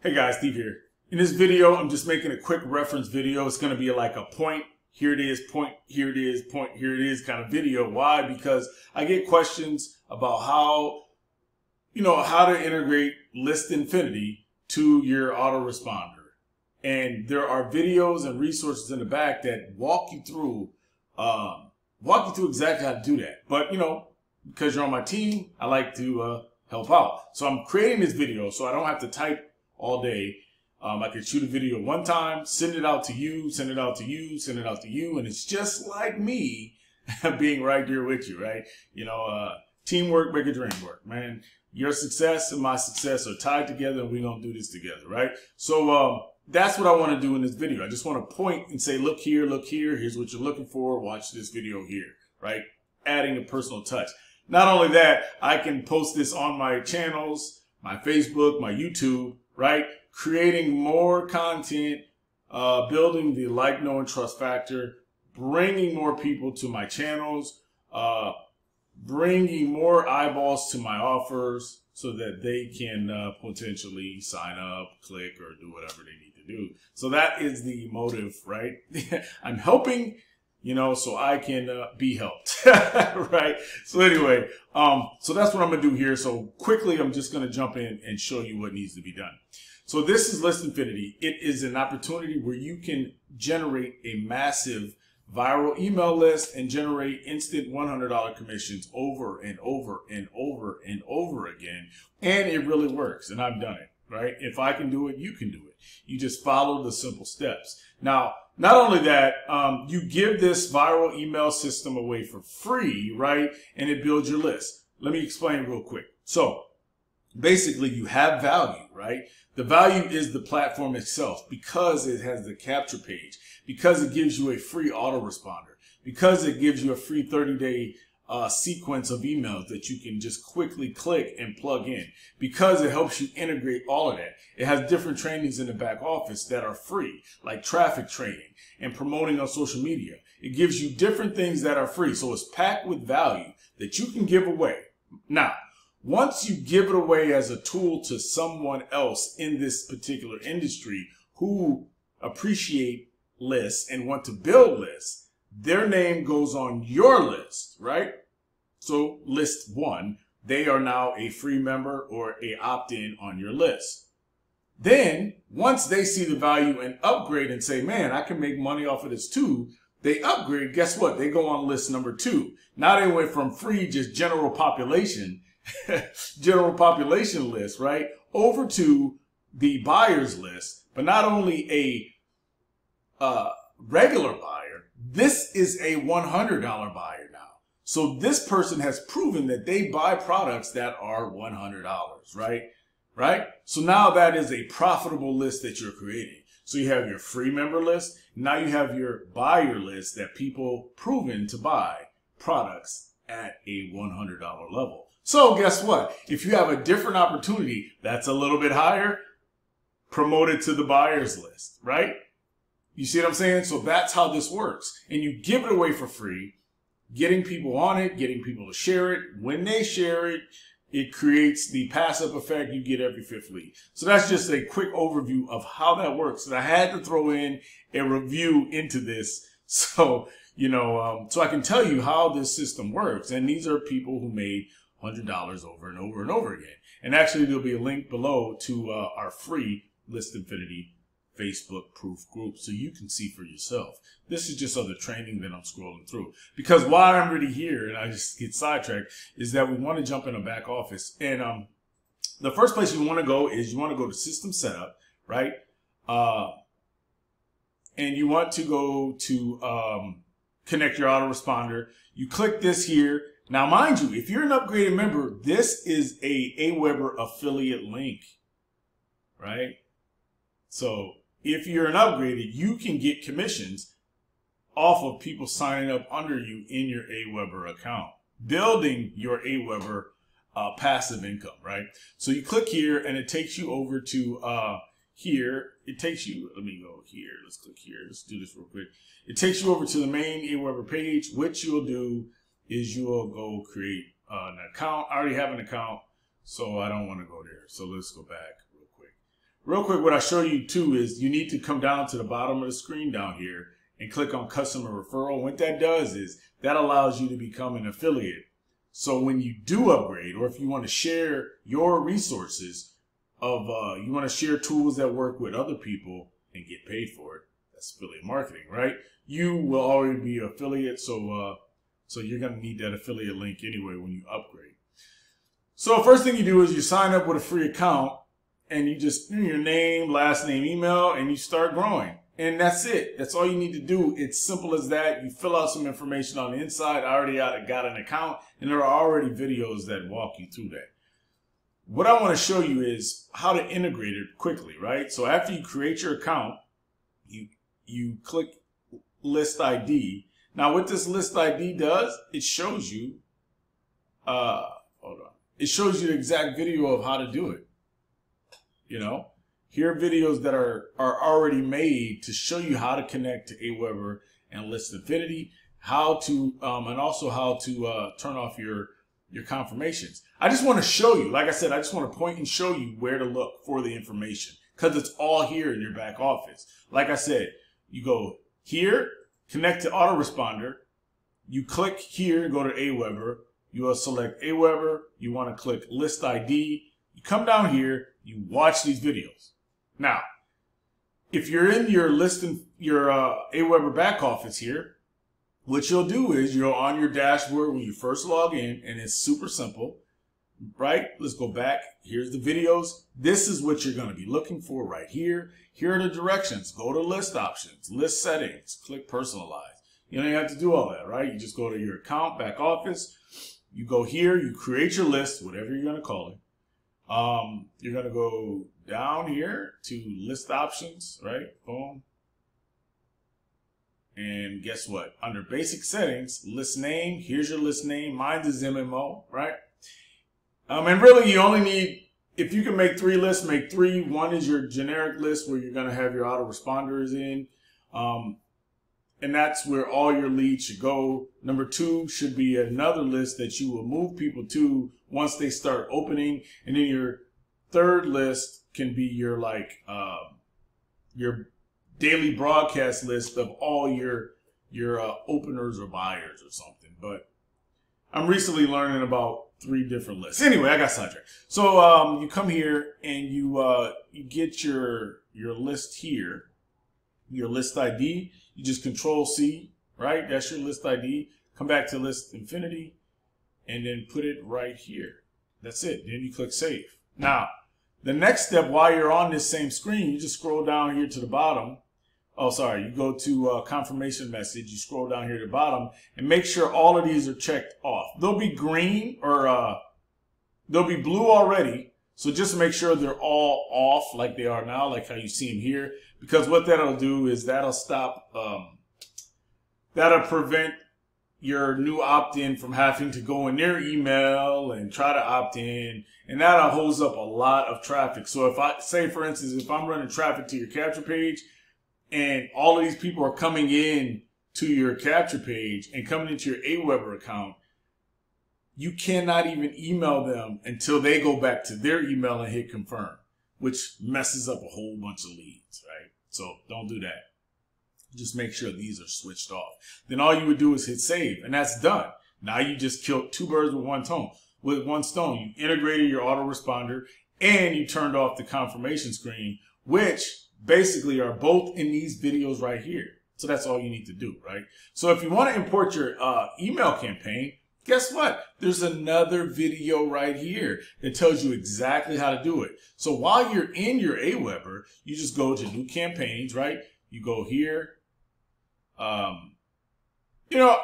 Hey guys, Steve here. In this video, I'm just making a quick reference video. It's going to be like a point, here it is, point, here it is, point, here it is kind of video. Why? Because I get questions about how to integrate List Infinity to your autoresponder. And there are videos and resources in the back that walk you through exactly how to do that. But, because you're on my team, I like to help out. So I'm creating this video so I don't have to type all day. I can shoot a video one time, send it out to you, send it out to you, send it out to you, and it's just like me being right there with you, right? Teamwork make a dream work, man. Your success and my success are tied together, and we're gonna do this together, right? So that's what I want to do in this video. I just want to point and say, look here, here's what you're looking for, watch this video here, right? Adding a personal touch. Not only that, I can post this on my channels, my Facebook, my YouTube, right? Creating more content, building the like, know, and trust factor, bringing more people to my channels, bringing more eyeballs to my offers so that they can potentially sign up, click, or do whatever they need to do. So that is the motive, right? I'm helping, so I can be helped, right? So anyway, so that's what I'm going to do here. So quickly, I'm just going to jump in and show you what needs to be done. So this is List Infinity. It is an opportunity where you can generate a massive viral email list and generate instant $100 commissions over and over and over and over again. And it really works. And I've done it, right? If I can do it, you can do it. You just follow the simple steps. Now, not only that, you give this viral email system away for free, right? And it builds your list. Let me explain real quick. So basically you have value, right? The value is the platform itself because it has the capture page, because it gives you a free autoresponder, because it gives you a free 30-day sequence of emails that you can just quickly click and plug in, because it helps you integrate all of that. It has different trainings in the back office that are free, like traffic training and promoting on social media. It gives you different things that are free. So it's packed with value that you can give away. Now, once you give it away as a tool to someone else in this particular industry who appreciate lists and want to build lists, their name goes on your list, right? So list one, they are now a free member or a opt-in on your list. Then once they see the value and upgrade and say, man, I can make money off of this too, they upgrade. Guess what? They go on list number 2. Now they went from free, just general population list, right, over to the buyer's list. But not only a regular buyer, this is a $100 buyer now. So this person has proven that they buy products that are $100, right? So now that is a profitable list that you're creating. So you have your free member list. Now you have your buyer list that people proven to buy products at a $100 level. So guess what? If you have a different opportunity that's a little bit higher, promote it to the buyer's list, right? You see what I'm saying? So that's how this works. And you give it away for free, getting people on it, getting people to share it. When they share it, it creates the passive effect you get every 5th lead. So that's just a quick overview of how that works. And I had to throw in a review into this. So, so I can tell you how this system works. And these are people who made $100 over and over and over again. And actually, there'll be a link below to our free List Infinity Facebook proof group so you can see for yourself. This is just other training that I'm scrolling through. Because why I'm really here, and I just get sidetracked, is that we want to jump in a back office. And the first place you want to go is you want to go to System Setup, right? And you want to go to connect your autoresponder. You click this here. Now, mind you, if you're an upgraded member, this is a Aweber affiliate link, right? So if you're an upgraded, you can get commissions off of people signing up under you in your Aweber account, building your Aweber passive income, right? So you click here and it takes you over to here. It takes you, let me go here. Let's click here. Let's do this real quick. It takes you over to the main Aweber page. What you'll do is you will go create an account. I already have an account, so I don't want to go there. So let's go back real quick. real quick, what I show you too is you need to come down to the bottom of the screen down here and click on customer referral. What that does is that allows you to become an affiliate. So when you do upgrade, or if you want to share your resources of, you want to share tools that work with other people and get paid for it, that's affiliate marketing, right? You will already be an affiliate, so you're going to need that affiliate link anyway when you upgrade. So first thing you do is you sign up with a free account, and you just your name, last name, email, and you start growing. And that's it. That's all you need to do. It's simple as that. You fill out some information on the inside. I already got an account, and there are already videos that walk you through that. What I want to show you is how to integrate it quickly, right? So after you create your account, you click List ID. Now what this List ID does, it shows you, hold on. It shows you the exact video of how to do it. You know, here are videos that are already made to show you how to connect to Aweber and List Infinity, how to, and also how to turn off your confirmations. I just want to show you, like I said, I just want to point and show you where to look for the information because it's all here in your back office. Like I said, you go here, connect to Autoresponder. You click here, go to Aweber. You will select Aweber. You want to click List ID. You come down here. You watch these videos. Now, if you're in your Aweber back office here, what you'll do is you're on your dashboard when you first log in, and it's super simple, right? Let's go back. Here's the videos. This is what you're going to be looking for right here. Here are the directions. Go to list options, list settings, click personalize. You don't even have to do all that, right? You just go to your account, back office. You go here, you create your list, whatever you're going to call it. You're going to go down here to list options, right? Boom. And guess what? Under basic settings, list name, here's your list name. Mine is MMO, right? And really you only need, if you can make 3 lists, make 3. One is your generic list where you're going to have your autoresponders in. And that's where all your leads should go. Number 2 should be another list that you will move people to once they start opening. And then your 3rd list can be your your daily broadcast list of all your openers or buyers or something. But I'm recently learning about 3 different lists. Anyway, I got sidetracked. So you come here and you get your list here, your list ID. You just Control C, right? That's your list ID. Come back to List Infinity and then put it right here. That's it. Then you click Save. Now, the next step while you're on this same screen, you just scroll down here to the bottom. Oh, sorry. You go to confirmation message. You scroll down here to the bottom and make sure all of these are checked off. They'll be green or they'll be blue already. So just make sure they're all off like they are now, like how you see them here. Because what that'll do is that'll stop, that'll prevent your new opt-in from having to go in their email and try to opt in. And that'll hose up a lot of traffic. So if I say, for instance, if I'm running traffic to your capture page and all of these people are coming in to your capture page and coming into your Aweber account, you cannot even email them until they go back to their email and hit confirm, which messes up a whole bunch of leads, right? So don't do that. Just make sure these are switched off. Then all you would do is hit save, and that's done. Now you just killed 2 birds with one stone. You integrated your autoresponder, and you turned off the confirmation screen, which basically are both in these videos right here. So that's all you need to do, right? So if you want to import your email campaign, guess what? There's another video right here that tells you exactly how to do it. So while you're in your Aweber, you just go to New Campaigns, right? You go here. You know,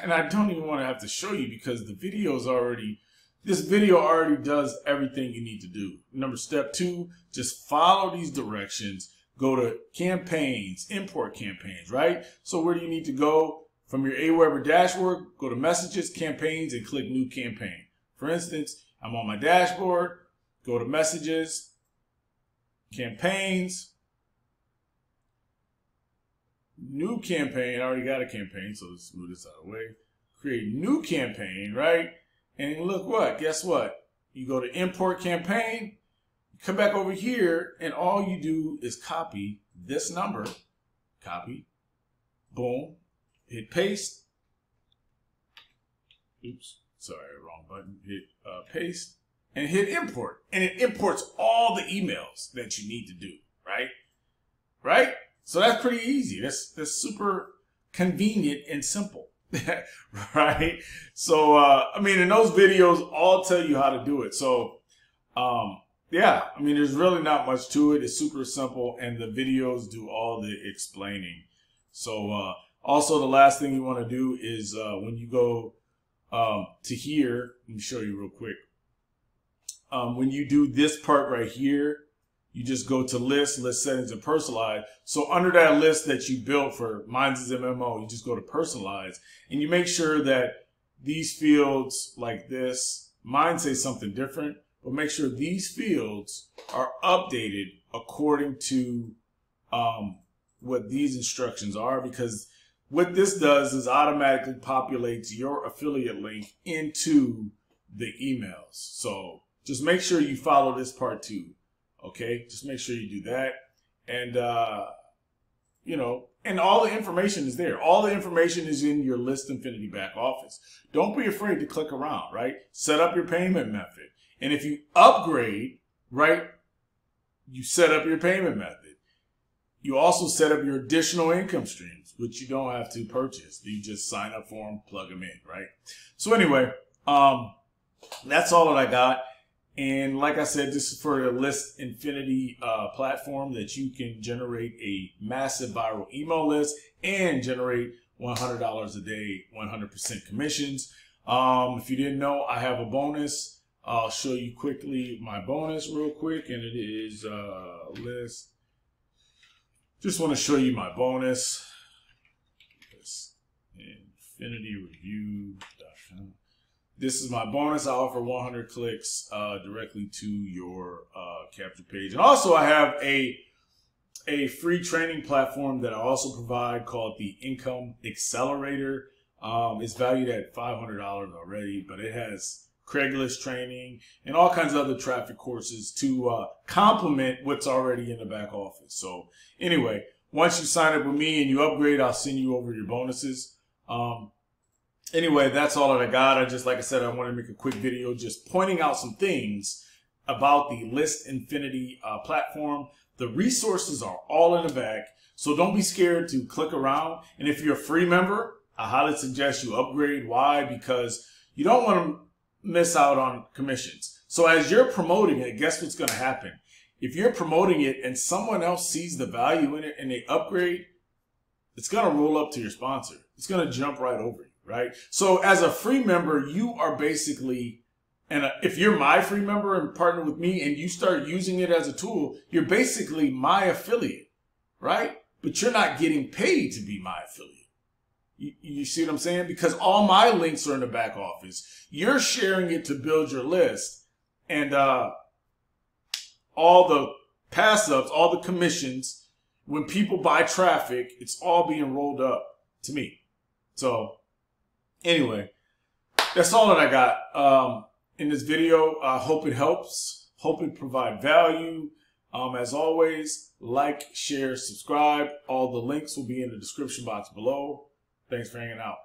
and I don't even want to have to show you because the video is already, this video already does everything you need to do. Remember, step 2, just follow these directions. Go to Campaigns, Import Campaigns, right? So where do you need to go? From your Aweber dashboard, go to Messages, Campaigns, and click New Campaign. For instance, I'm on my dashboard, go to Messages, Campaigns, New Campaign. I already got a campaign, so let's move this out of the way. Create New Campaign, right? And look what? Guess what? You go to Import Campaign, come back over here, and all you do is copy this number, copy, boom, hit paste. Oops, sorry, wrong button. Hit paste and hit import, and it imports all the emails that you need to do, right? Right? So that's pretty easy. That's super convenient and simple, right? So, I mean, in those videos, I'll tell you how to do it. So, yeah, I mean, there's really not much to it. It's super simple, and the videos do all the explaining. So, also, the last thing you want to do is when you go to here, let me show you real quick. When you do this part right here, you just go to list settings, and personalize. So under that list that you built for mine's is MMO, you just go to personalize, and you make sure that these fields like this, mine say something different, but make sure these fields are updated according to what these instructions are, because what this does is automatically populates your affiliate link into the emails. So just make sure you follow this part too. Okay, just make sure you do that. And, you know, and all the information is there. All the information is in your List Infinity back office. Don't be afraid to click around, right? Set up your payment method. And if you upgrade, right, you set up your payment method. You also set up your additional income streams, which you don't have to purchase. You just sign up for them, plug them in, right? So anyway, that's all that I got. And like I said, this is for the List Infinity platform that you can generate a massive viral email list and generate $100 a day, 100% commissions. If you didn't know, I have a bonus. I'll show you quickly my bonus real quick, and it is list. Just want to show you my bonus. List Infinity Review.com. This is my bonus. I offer 100 clicks directly to your capture page. And also I have a free training platform that I also provide called the Income Accelerator. It's valued at $500 already, but it has Craigslist training and all kinds of other traffic courses to complement what's already in the back office. So anyway, once you sign up with me and you upgrade, I'll send you over your bonuses. Anyway, that's all that I got. Like I said, I wanted to make a quick video just pointing out some things about the List Infinity platform. The resources are all in the back, so don't be scared to click around. And if you're a free member, I highly suggest you upgrade. Why? Because you don't want to miss out on commissions. So as you're promoting it, guess what's going to happen? If you're promoting it and someone else sees the value in it and they upgrade, it's going to roll up to your sponsor. It's going to jump right over you. Right? So as a free member, you are basically, and if you're my free member and partner with me and you start using it as a tool, you're basically my affiliate, right? But you're not getting paid to be my affiliate. You see what I'm saying? Because all my links are in the back office. You're sharing it to build your list, and all the pass-ups, all the commissions, when people buy traffic, it's all being rolled up to me. So anyway, that's all that I got in this video. I hope it helps. Hope it provides value. As always, like, share, subscribe. All the links will be in the description box below. Thanks for hanging out.